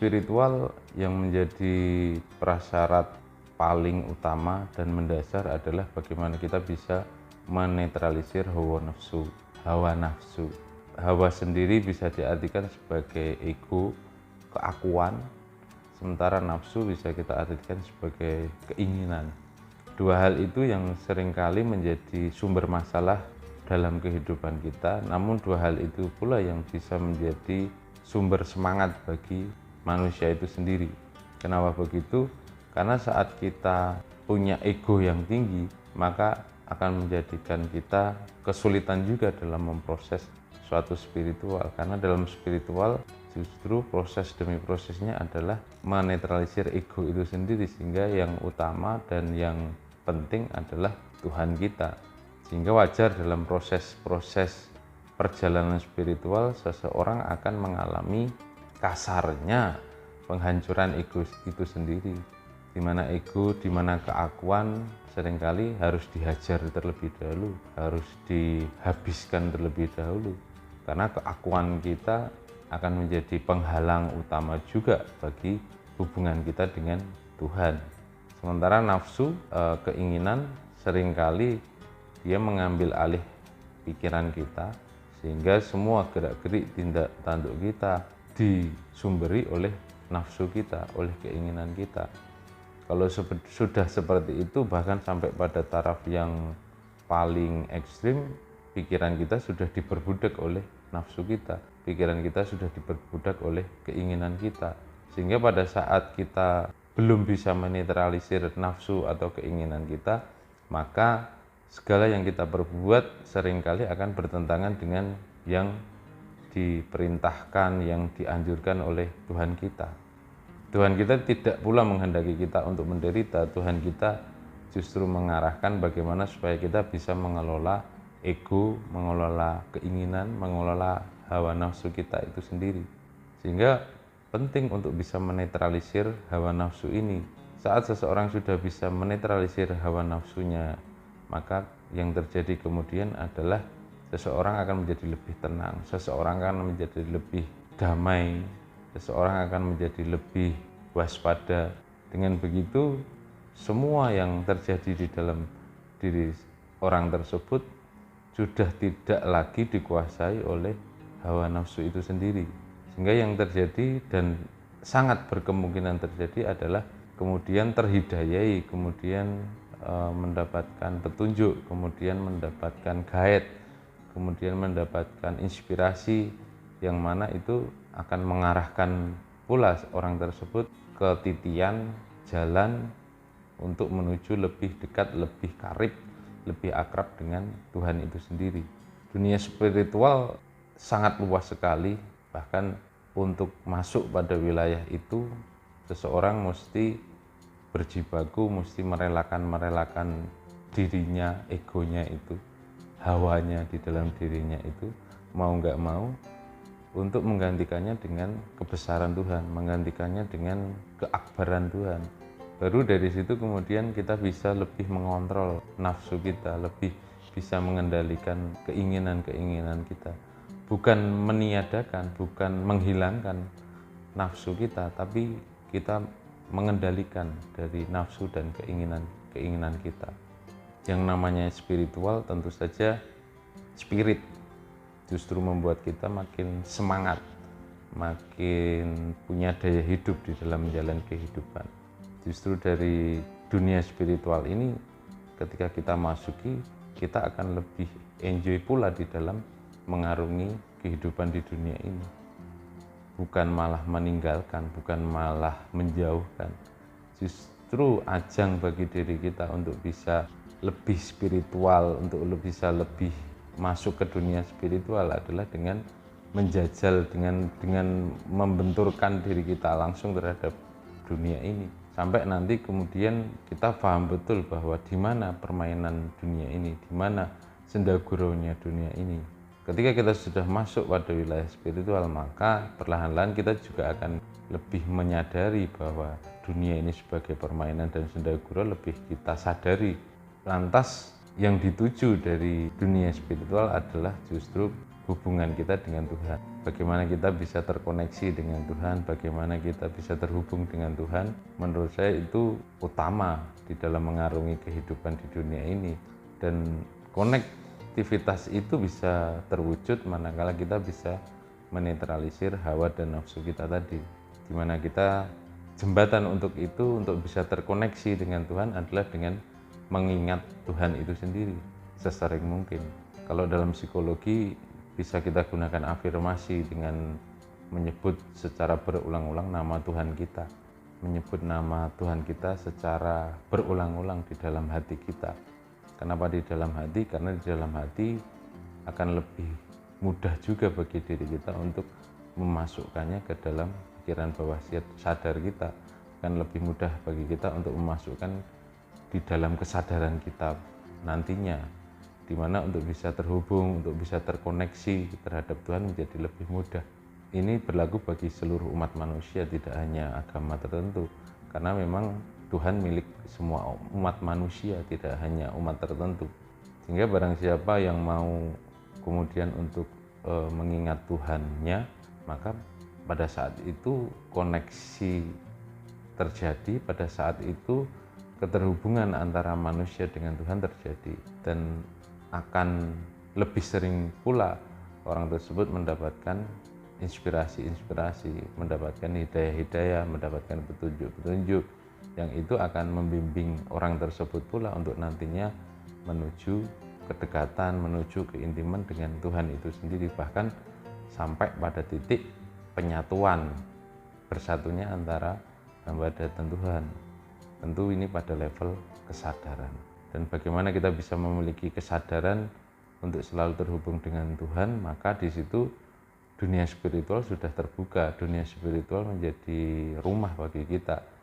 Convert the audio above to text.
spiritual yang menjadi prasyarat paling utama dan mendasar adalah bagaimana kita bisa menetralisir hawa nafsu. Hawa sendiri bisa diartikan sebagai ego, keakuan, sementara nafsu bisa kita artikan sebagai keinginan. Dua hal itu yang seringkali menjadi sumber masalah dalam kehidupan kita, namun dua hal itu pula yang bisa menjadi sumber semangat bagi manusia itu sendiri. Kenapa begitu? Karena saat kita punya ego yang tinggi, maka akan menjadikan kita kesulitan juga dalam memproses suatu spiritual. Karena dalam spiritual justru proses demi prosesnya adalah menetralisir ego itu sendiri, sehingga yang utama dan yang penting adalah Tuhan kita. Sehingga wajar dalam proses perjalanan spiritual seseorang akan mengalami kasarnya penghancuran ego itu sendiri, di mana ego, di mana keakuan seringkali harus dihajar terlebih dahulu, harus dihabiskan terlebih dahulu, karena keakuan kita akan menjadi penghalang utama juga bagi hubungan kita dengan Tuhan. Sementara nafsu, keinginan, seringkali dia mengambil alih pikiran kita, sehingga semua gerak-gerik tindak tanduk kita disumberi oleh nafsu kita, oleh keinginan kita. Kalau sudah seperti itu, bahkan sampai pada taraf yang paling ekstrim, pikiran kita sudah diperbudak oleh nafsu kita, pikiran kita sudah diperbudak oleh keinginan kita, sehingga pada saat kita belum bisa menetralisir nafsu atau keinginan kita, maka segala yang kita perbuat seringkali akan bertentangan dengan yang diperintahkan, yang dianjurkan oleh Tuhan kita. Tuhan kita tidak pula menghendaki kita untuk menderita. Tuhan kita justru mengarahkan bagaimana supaya kita bisa mengelola ego, mengelola keinginan, mengelola hawa nafsu kita itu sendiri. Sehingga penting untuk bisa menetralisir hawa nafsu ini. Saat seseorang sudah bisa menetralisir hawa nafsunya, maka yang terjadi kemudian adalah seseorang akan menjadi lebih tenang, seseorang akan menjadi lebih damai, seseorang akan menjadi lebih waspada. Dengan begitu, semua yang terjadi di dalam diri orang tersebut sudah tidak lagi dikuasai oleh hawa nafsu itu sendiri. Sehingga yang terjadi dan sangat berkemungkinan terjadi adalah kemudian terhidayai, kemudian mendapatkan petunjuk, kemudian mendapatkan guide, kemudian mendapatkan inspirasi yang mana itu akan mengarahkan pula orang tersebut ke titian jalan untuk menuju lebih dekat, lebih karib, lebih akrab dengan Tuhan itu sendiri. Dunia spiritual sangat luas sekali, bahkan untuk masuk pada wilayah itu seseorang mesti berjibaku, mesti merelakan dirinya, egonya itu, hawanya di dalam dirinya itu, mau nggak mau, untuk menggantikannya dengan kebesaran Tuhan, menggantikannya dengan keakbaran Tuhan. Baru dari situ kemudian kita bisa lebih mengontrol nafsu kita, lebih bisa mengendalikan keinginan-keinginan kita. Bukan meniadakan, bukan menghilangkan nafsu kita, tapi kita mengendalikan dari nafsu dan keinginan kita. Yang namanya spiritual tentu saja spirit justru membuat kita makin semangat, makin punya daya hidup di dalam menjalani kehidupan. Justru dari dunia spiritual ini ketika kita masuki, kita akan lebih enjoy pula di dalam mengarungi kehidupan di dunia ini. Bukan malah meninggalkan, bukan malah menjauhkan. Justru ajang bagi diri kita untuk bisa lebih spiritual, untuk bisa lebih masuk ke dunia spiritual adalah dengan menjajal, dengan membenturkan diri kita langsung terhadap dunia ini. Sampai nanti kemudian kita paham betul bahwa di mana permainan dunia ini, di mana sendaguraunya dunia ini. Ketika kita sudah masuk pada wilayah spiritual, maka perlahan-lahan kita juga akan lebih menyadari bahwa dunia ini sebagai permainan dan sendagurau lebih kita sadari. Lantas yang dituju dari dunia spiritual adalah justru hubungan kita dengan Tuhan. Bagaimana kita bisa terkoneksi dengan Tuhan, bagaimana kita bisa terhubung dengan Tuhan, menurut saya itu utama di dalam mengarungi kehidupan di dunia ini. Dan konektivitas itu bisa terwujud manakala kita bisa menetralisir hawa dan nafsu kita tadi, di mana kita jembatan untuk itu, untuk bisa terkoneksi dengan Tuhan adalah dengan mengingat Tuhan itu sendiri sesering mungkin. Kalau dalam psikologi bisa kita gunakan afirmasi dengan menyebut secara berulang-ulang nama Tuhan kita, menyebut nama Tuhan kita secara berulang-ulang di dalam hati kita. Kenapa di dalam hati? Karena di dalam hati akan lebih mudah juga bagi diri kita untuk memasukkannya ke dalam pikiran bawah sadar kita. Akan lebih mudah bagi kita untuk memasukkan di dalam kesadaran kita nantinya, di mana untuk bisa terhubung, untuk bisa terkoneksi terhadap Tuhan menjadi lebih mudah. Ini berlaku bagi seluruh umat manusia, tidak hanya agama tertentu, karena memang Tuhan milik semua umat manusia, tidak hanya umat tertentu. Sehingga barang siapa yang mau kemudian untuk mengingat Tuhannya, maka pada saat itu koneksi terjadi, pada saat itu keterhubungan antara manusia dengan Tuhan terjadi, dan akan lebih sering pula orang tersebut mendapatkan inspirasi-inspirasi, mendapatkan hidayah-hidayah, mendapatkan petunjuk-petunjuk yang itu akan membimbing orang tersebut pula untuk nantinya menuju kedekatan, menuju keintiman dengan Tuhan itu sendiri, bahkan sampai pada titik penyatuan, bersatunya antara hamba dan Tuhan. Tentu ini pada level kesadaran. Dan bagaimana kita bisa memiliki kesadaran untuk selalu terhubung dengan Tuhan, maka di situ dunia spiritual sudah terbuka, dunia spiritual menjadi rumah bagi kita.